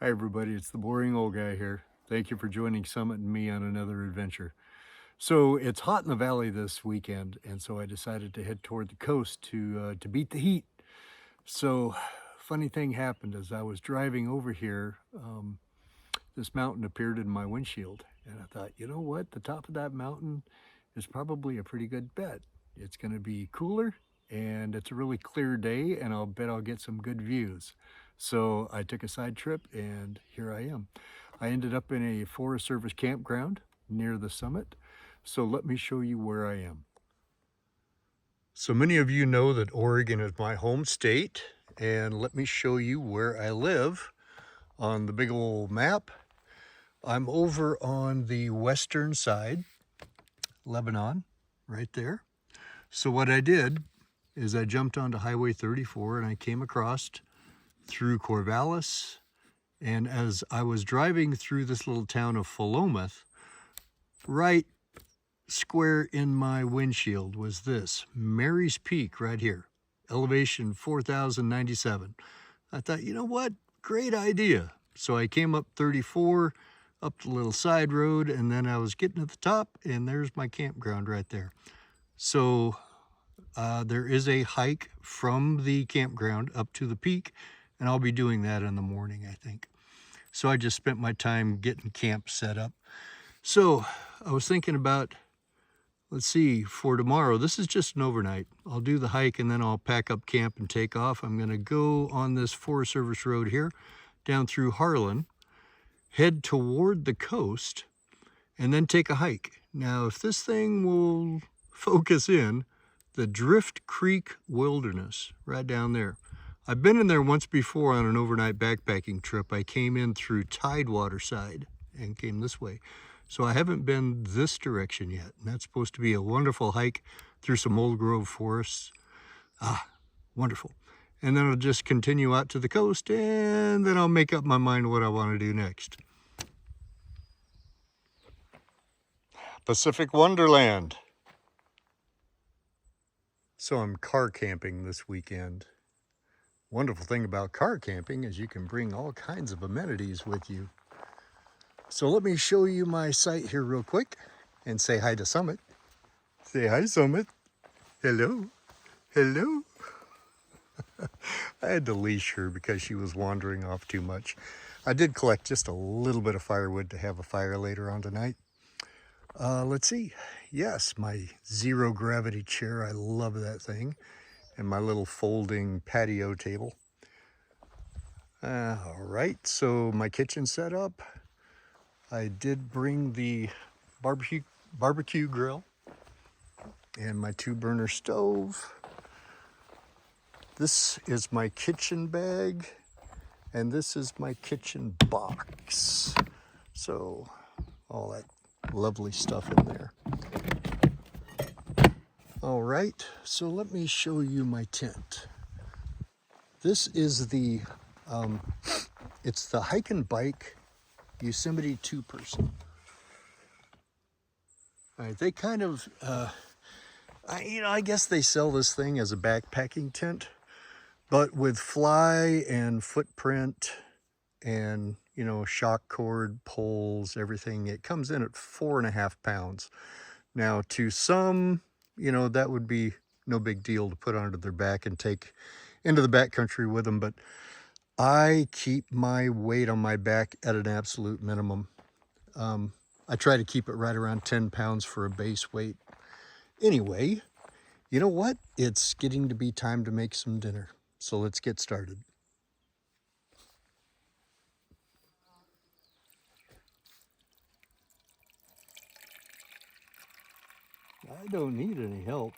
Hi everybody, it's the boring old guy here. Thank you for joining Summit and me on another adventure. So it's hot in the valley this weekend, and so I decided to head toward the coast to beat the heat. So funny thing happened as I was driving over here. This mountain appeared in my windshield, and I thought, you know what? The top of that mountain is probably a pretty good bet. It's going to be cooler, and it's a really clear day, and I'll bet I'll get some good views. So I took a side trip, and here I am. I ended up in a Forest Service campground near the summit. So let me show you where I am. So many of you know that Oregon is my home state, and let me show you where I live on the big old map. I'm over on the western side, Lebanon, right there. So what I did is I jumped onto Highway 34 and I came across through Corvallis. And as I was driving through this little town of Philomath, right square in my windshield was this, Mary's Peak right here, elevation 4,097. I thought, you know what, great idea. So I came up 34, up the little side road, and then I was getting to the top, and there's my campground right there. So there is a hike from the campground up to the peak, and I'll be doing that in the morning, I think. So I just spent my time getting camp set up. So I was thinking about, let's see, for tomorrow, this is just an overnight. I'll do the hike and then I'll pack up camp and take off. I'm gonna go on this Forest Service road here, down through Harlan, head toward the coast, and then take a hike. Now, if this thing will focus in, the Drift Creek Wilderness, right down there. I've been in there once before on an overnight backpacking trip. I came in through Tidewater side and came this way. So I haven't been this direction yet. And that's supposed to be a wonderful hike through some old grove forests. Wonderful. And then I'll just continue out to the coast, and then I'll make up my mind what I want to do next. Pacific Wonderland. So I'm car camping this weekend. Wonderful thing about car camping is you can bring all kinds of amenities with you. So let me show you my site here real quick and say hi to Summit. Say hi, Summit. Hello. Hello. I had to leash her because she was wandering off too much. I did collect just a little bit of firewood to have a fire later on tonight. Let's see. Yes, my zero gravity chair. I love that thing. And my little folding patio table. All right, so my kitchen set up. I did bring the barbecue grill and my 2-burner stove. This is my kitchen bag, and this is my kitchen box. So all that lovely stuff in there. All right, so let me show you my tent. This is the, it's the Hike and Bike Yosemite 2-person. All right, they kind of, I guess they sell this thing as a backpacking tent, but with fly and footprint and, shock cord, poles, everything, it comes in at 4.5 pounds. Now, to some, that would be no big deal to put onto their back and take into the backcountry with them, but I keep my weight on my back at an absolute minimum. I try to keep it right around 10 pounds for a base weight. Anyway, you know what? It's getting to be time to make some dinner. So let's get started. I don't need any help.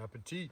appetit.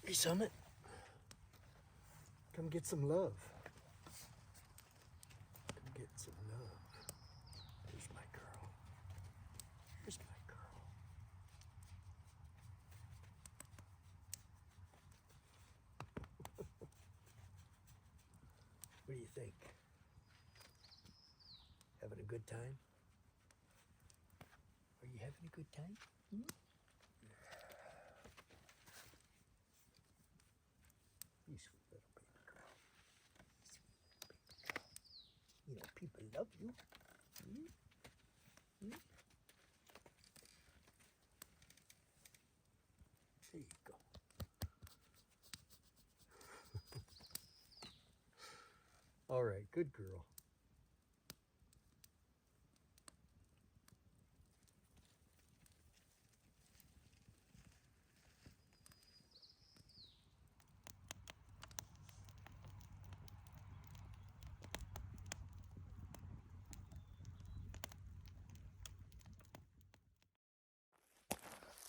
Hey, Summit, come get some love. Come get some love. Here's my girl. Here's my girl. What do you think? Having a good time? Are you having a good time? Hmm? You sweet little baby girl. Sweet baby girl. You know, people love you. Hmm? Hmm? There you go. All right, good girl.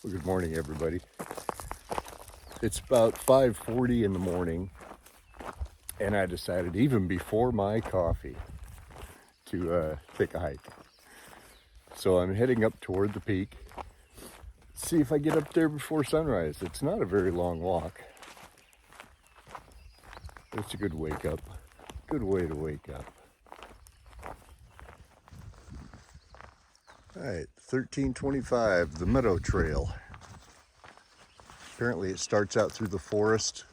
Well, good morning, everybody. It's about 5:40 in the morning, and I decided, even before my coffee, to take a hike. So I'm heading up toward the peak. See if I get up there before sunrise. It's not a very long walk. It's a good wake up. Good way to wake up. All right, 1325, the Meadow Trail. Apparently it starts out through the forest,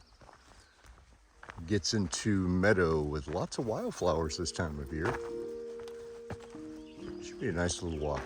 gets into meadow with lots of wildflowers this time of year. Should be a nice little walk.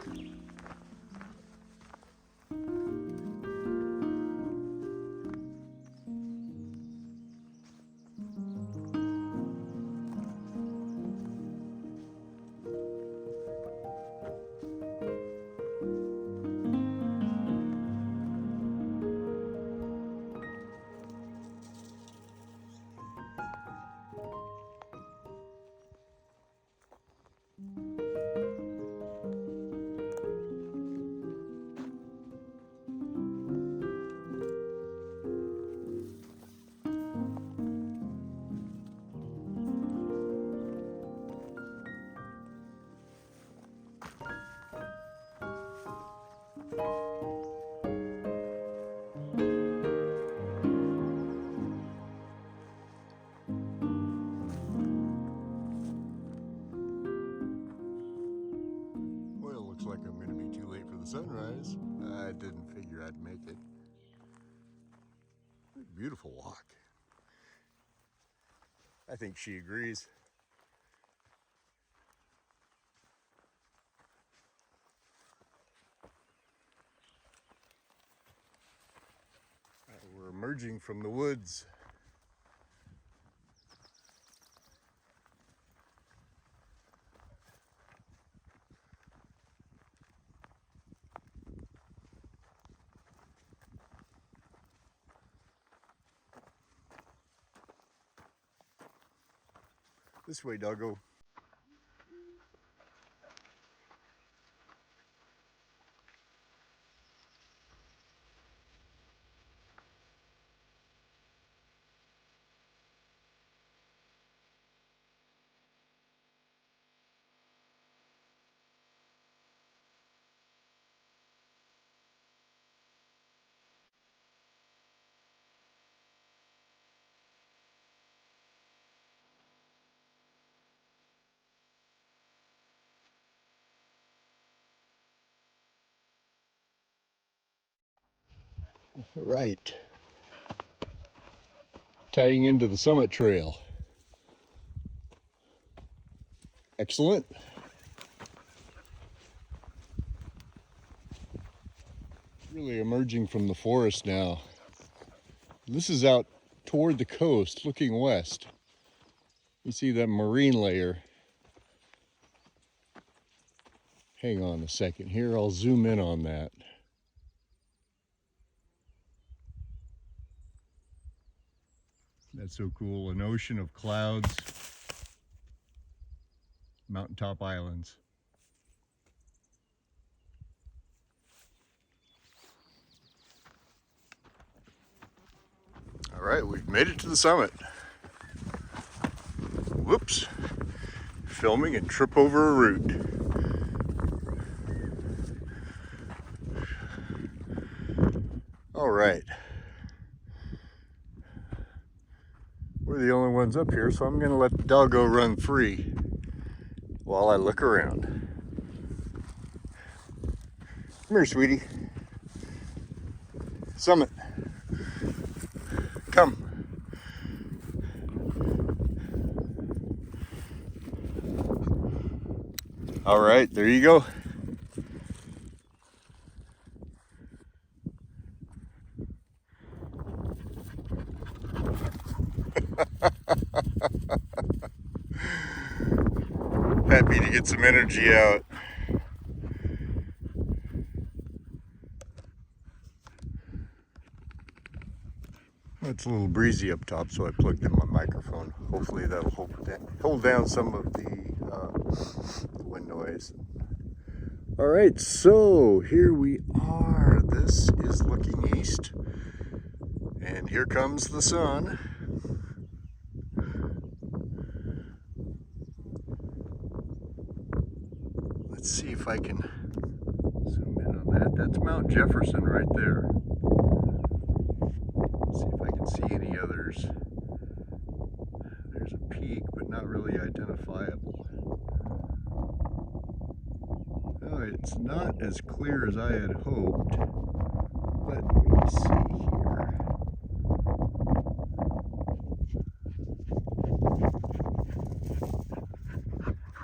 Well, it looks like I'm sunrise. I didn't figure I'd make it. Beautiful walk. I think she agrees. We're emerging from the woods. This way, doggo. Right. Tying into the summit trail. Excellent. Really emerging from the forest now. This is out toward the coast, looking west. You see that marine layer. Hang on a second here, I'll zoom in on that. That's so cool, an ocean of clouds, mountaintop islands. All right, we've made it to the summit. Whoops, filming and trip over a root. All right. We're the only ones up here, so I'm gonna let the doggo run free while I look around. Come here, sweetie. Summit. Come. All right, there you go. Happy to get some energy out. It's a little breezy up top, so I plugged in my microphone. Hopefully that'll hold down some of the wind noise. All right, so here we are. This is looking east, and here comes the sun. Let's see if I can zoom in on that. That's Mount Jefferson right there. Let's see if I can see any others. There's a peak, but not really identifiable. Oh, it's not as clear as I had hoped. Let me see here.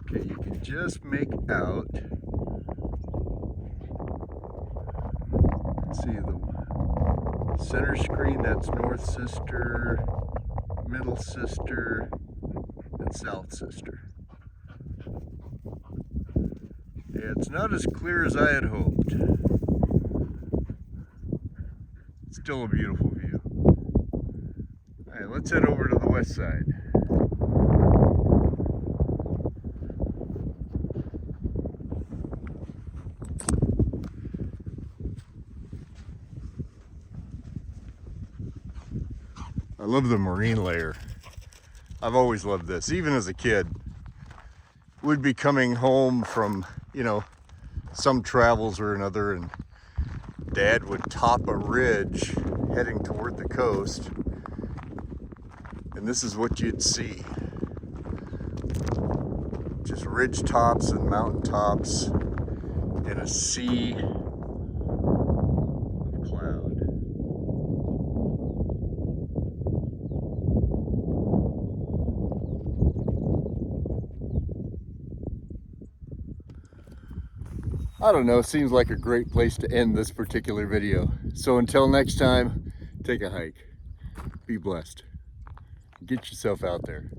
Okay, you can just make out. Let's see the center screen, that's North Sister, Middle Sister, and South Sister. Yeah, it's not as clear as I had hoped. It's still a beautiful view. All right, let's head over to the west side. I love the marine layer. I've always loved this, even as a kid. We'd be coming home from, some travels or another, and Dad would top a ridge heading toward the coast, and this is what you'd see. Just ridge tops and mountain tops and a sea I don't know, seems like a great place to end this particular video. So until next time, take a hike. Be blessed. Get yourself out there.